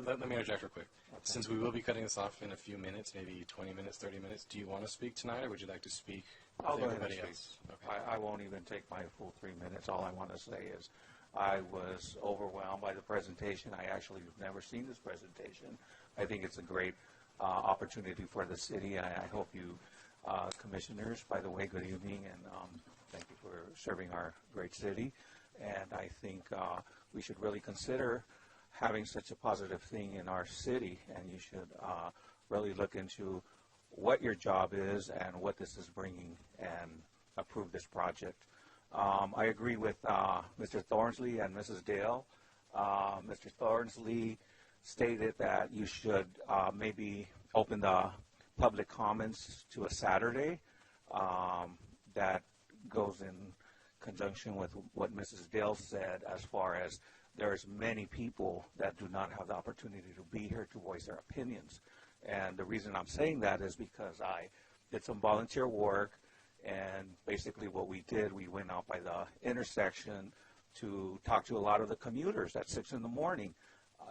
let me interject real quick. Okay. Since we will be cutting this off in a few minutes, maybe 20 minutes, 30 minutes, do you want to speak tonight, or would you like to speak I'll with go ahead everybody and else? speak. Okay. I won't even take my full 3 minutes. All I want to say is I was overwhelmed by the presentation. I actually have never seen this presentation. I think it's a great opportunity for the city. I hope you, commissioners, by the way, good evening, and thank you for serving our great city. And I think we should really consider having such a positive thing in our city, and you should really look into what your job is and what this is bringing and approve this project. I agree with Mr. Thornsley and Mrs. Dale. Mr. Thornsley stated that you should maybe open the public comments to a Saturday. That goes in conjunction with what Mrs. Dale said, as far as there's many people that do not have the opportunity to be here to voice their opinions. And the reason I'm saying that is because I did some volunteer work, and basically what we did, we went out by the intersection to talk to a lot of the commuters at 6 in the morning.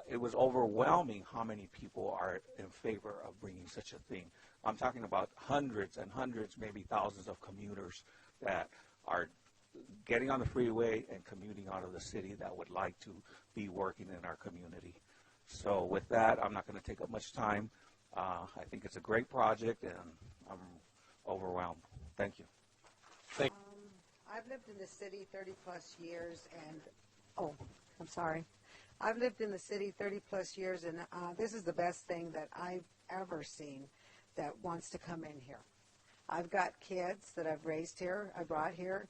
It was overwhelming how many people are in favor of bringing such a thing. I'm talking about hundreds and hundreds, maybe thousands of commuters that are getting on the freeway and commuting out of the city that would like to be working in our community. So with that, I'm not going to take up much time. I think it's a great project, and I'm overwhelmed. Thank you. I've lived in the city 30 plus years, and I'm sorry. I've lived in the city 30 plus years, and this is the best thing that I've ever seen that wants to come in here. I've got kids that I've raised here, I brought here,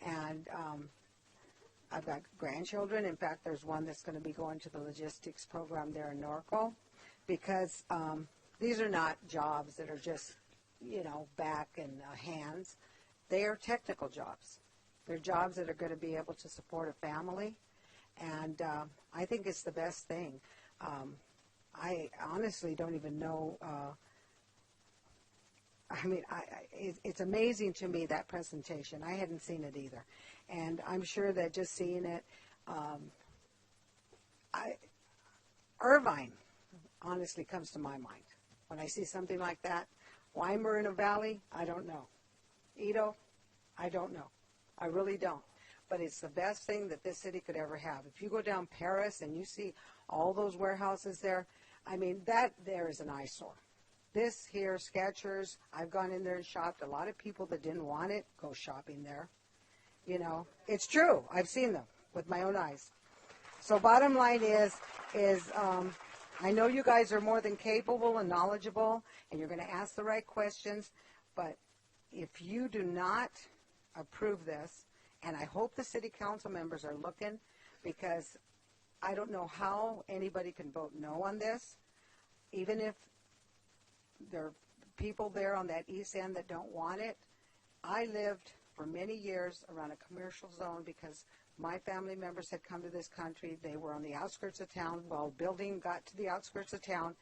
and I've got grandchildren. In fact, there's one that's going to be going to the logistics program there in Norco, because these are not jobs that are just, back and hands. They are technical jobs. They're jobs that are going to be able to support a family, and I think it's the best thing. I honestly don't even know. It's amazing to me, that presentation. I hadn't seen it either. And I'm sure that just seeing it, Irvine honestly comes to my mind. When I see something like that, why Moreno Valley? I don't know. Iddo? I don't know. I really don't. But it's the best thing that this city could ever have. If you go down Paris and you see all those warehouses there, that there is an eyesore. This here, Skechers, I've gone in there and shopped. A lot of people that didn't want it go shopping there. It's true. I've seen them with my own eyes. So bottom line is I know you guys are more than capable and knowledgeable, and you're going to ask the right questions, but if you do not approve this, and I hope the city council members are looking, because I don't know how anybody can vote no on this, even if there are people there on that east end that don't want it. I lived for many years around a commercial zone because my family members had come to this country. They were on the outskirts of town. Well, building got to the outskirts of town,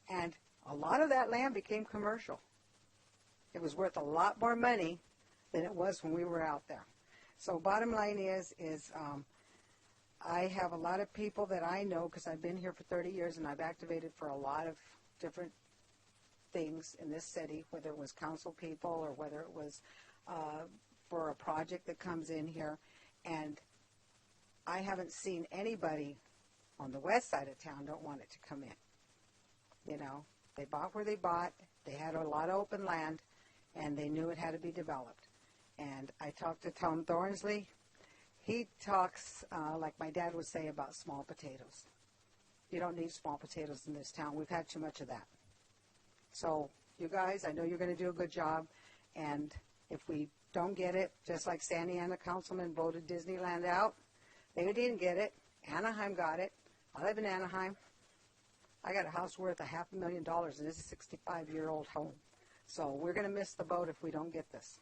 and a lot of that land became commercial. It was worth a lot more money than it was when we were out there. So bottom line is I have a lot of people that I know, because I've been here for 30 years and I've activated for a lot of different things in this city, whether it was council people or whether it was for a project that comes in here. And I haven't seen anybody on the west side of town don't want it to come in. They bought where they bought. They had a lot of open land, and they knew it had to be developed. And I talked to Tom Thornsley. He talks, like my dad would say, about small potatoes. You don't need small potatoes in this town. We've had too much of that. So you guys, I know you're going to do a good job, and if we don't get it, just like Santa Ana councilman voted Disneyland out, they didn't get it. Anaheim got it. I live in Anaheim. I got a house worth $500,000, and this is a 65-year-old home. So we're going to miss the boat if we don't get this.